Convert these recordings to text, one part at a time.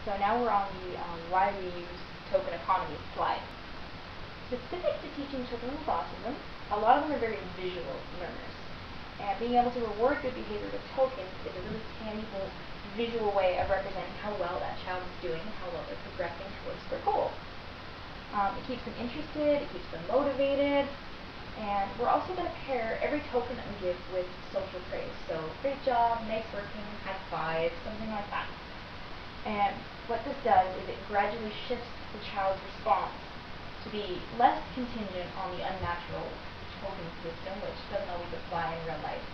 So now we're on the why we use token economies slide. Specific to teaching children with autism, a lot of them are very visual learners. And being able to reward good behavior with tokens is a really tangible, visual way of representing how well that child is doing and how well they're progressing towards their goal. It keeps them interested, it keeps them motivated, and we're also going to pair every token that we give with social praise. So, great job, nice working, high five, something like that. And what this does is it gradually shifts the child's response to be less contingent on the unnatural token system, which doesn't always apply in real life,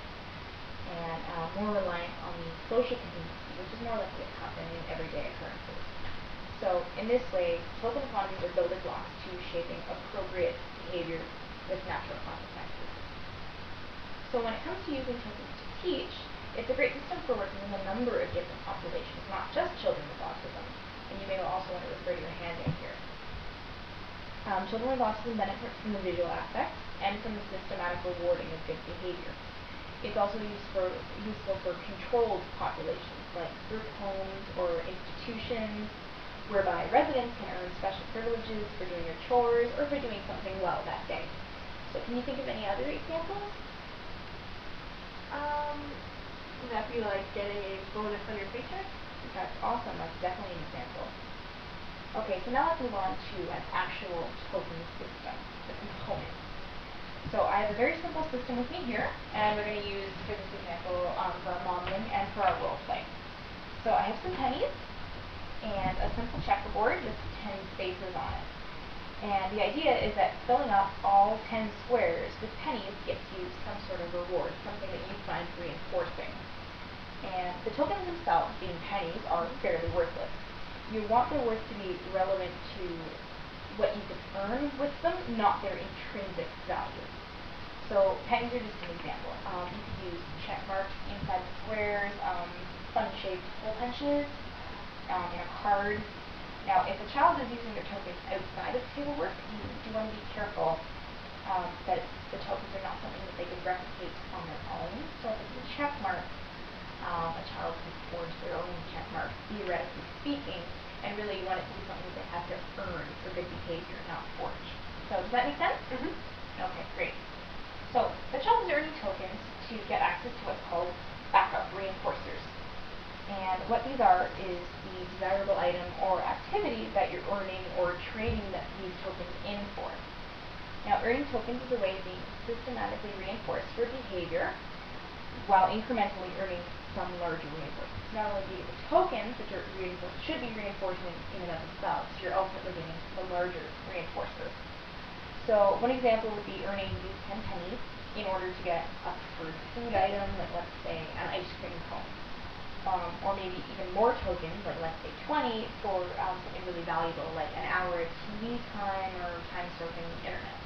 and more reliant on the social contingency, which is more likely to happen in everyday occurrences. So in this way, token economies are building blocks to shaping appropriate behavior with natural consequences. So when it comes to using tokens to teach, it's a great system for working with a number of different populations, not just children with autism. And you may also want to refer to your handout here. Children with autism benefit from the visual aspect and from the systematic rewarding of good behavior. It's also useful for controlled populations, like group homes or institutions, whereby residents can earn special privileges for doing their chores or for doing something well that day. So can you think of any other examples? Would that be like getting a bonus on your paycheck? That's awesome. That's definitely an example. Okay, so now let's move on to an actual token system, the components. So I have a very simple system with me here, and we're going to use, for this example, for our modeling and for our role play. So I have some pennies and a simple checkerboard with 10 spaces on it. And the idea is that filling up all 10 squares with pennies gets you some sort of reward, something that you find reinforcing. And the tokens themselves, being pennies, are fairly worthless. You want their worth to be relevant to what you can earn with them, not their intrinsic value. So pennies are just an example. You could use check marks inside the squares, fun-shaped hole punches, in a card. Now, if a child is using their tokens outside of table work, you do want to be careful that the tokens are not something that they can replicate on their own. So if it's a check mark, a child can forge their own check mark, theoretically speaking, and really you want it to be something that they have to earn for good behavior, not forge. So does that make sense? Mm-hmm. Okay, great. So the child is earning tokens to get access to what's called backup reinforcers. And what these are is the desirable item or activity that you're earning or trading these tokens in for. Now, earning tokens is a way of being systematically reinforced your behavior while incrementally earning some larger reinforcements. Not only do you get the tokens, which are should be reinforcement in and of themselves, you're ultimately getting the larger reinforcers. So one example would be earning these 10 pennies in order to get a preferred food item, like let's say an ice cream cone. Or maybe even more tokens, like let's say 20, for something really valuable, like an hour of TV time or time surfing the internet.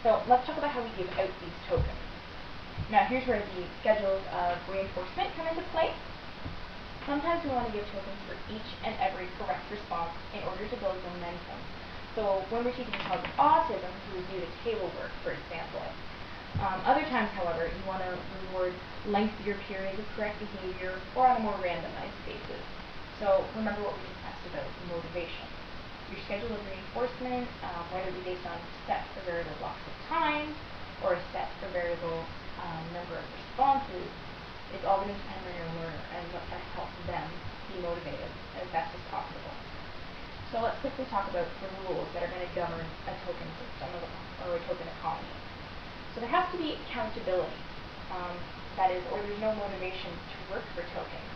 So let's talk about how we give out these tokens. Now here's where the schedules of reinforcement come into play. Sometimes we want to give tokens for each and every correct response in order to build momentum. So when we're teaching a child with autism to review the table work, for example. Other times, however, you want to reward lengthier periods of correct behavior or on a more randomized basis. So remember what we discussed about motivation. Your schedule of reinforcement, whether it be based on set for variable blocks of time or a set for variable number of responses, it's all going to depend on your learner and what can help them be motivated as best as possible. So let's quickly talk about the rules that are going to govern a token system or a token economy. So there has to be accountability. That is, or there's no motivation to work for tokens.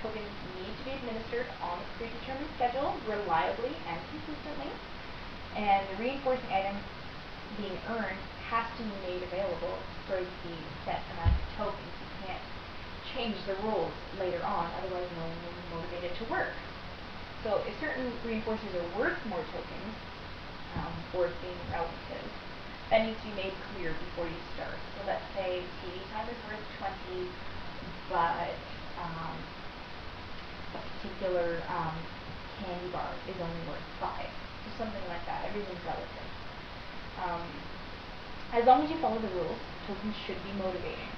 Tokens need to be administered on a predetermined schedule, reliably and consistently. And the reinforcing item being earned has to be made available for the set amount of tokens. You can't change the rules later on, otherwise no one will be motivated to work. So if certain reinforcers are worth more tokens, worth being relative, that needs to be made clear before you start. So let's say TV time is worth 20, but a particular candy bar is only worth 5. So something like that. Everything's relative. As long as you follow the rules, tokens should be motivating.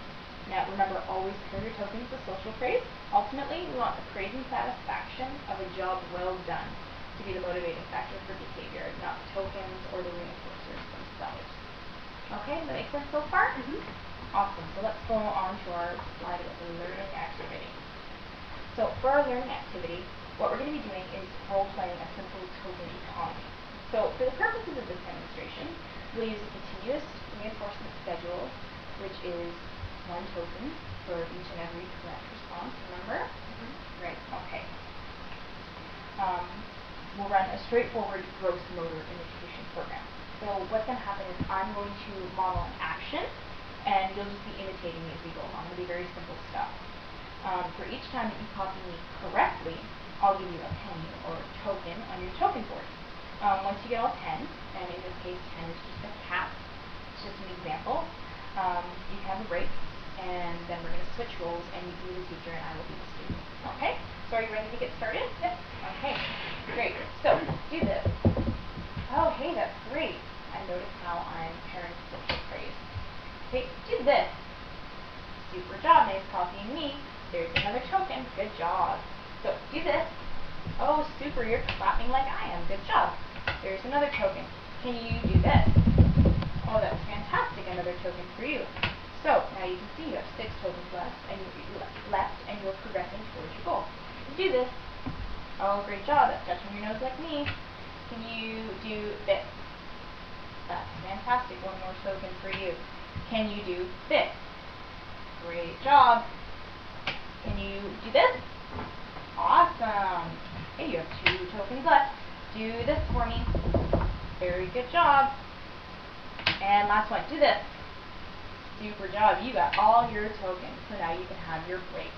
Now remember, always pair your tokens with social praise. Ultimately, we want the praise and satisfaction of a job well done to be the motivating factor for behavior, not the tokens or the reinforcers themselves. Okay, that makes sense so far? Awesome. So let's go on to our slide with the learning activity. So for our learning activity, what we're going to be doing is role-playing a simple token economy. So for the purposes of this demonstration, we'll use a continuous reinforcement schedule, which is 1 token for each and every correct response, remember? Right, okay. We'll run a straightforward gross motor imitation program. So what's going to happen is I'm going to model an action, and you'll just be imitating me as we go along. It'll be very simple stuff. For each time that you copy me correctly, I'll give you a penny or a token on your token board. Once you get all 10, and in this case 10 is just a cap, it's just an example, you can have a break, and then we're going to switch roles, and you be the teacher and I will be the student. Okay? So are you ready to get started? Yep. Okay. Great. So do this. Oh, hey, that's great. I notice how I'm pairing social praise. Okay, do this. Super job, nice copying me. There's another token. Good job. So do this. Oh, super, you're clapping like I am. Good job. There's another token. Can you do this? Oh, that's fantastic. Another token for you. So now you can see you have 6 tokens left, and you're progressing towards your goal. Do this. Oh, great job. That's touching your nose like me. Can you do this? That's fantastic. 1 more token for you. Can you do this? Great job. Can you do this? Awesome. Okay, you have 2 tokens left. Do this for me. Very good job. And last one. Do this. Super job. You got all your tokens. So now you can have your break.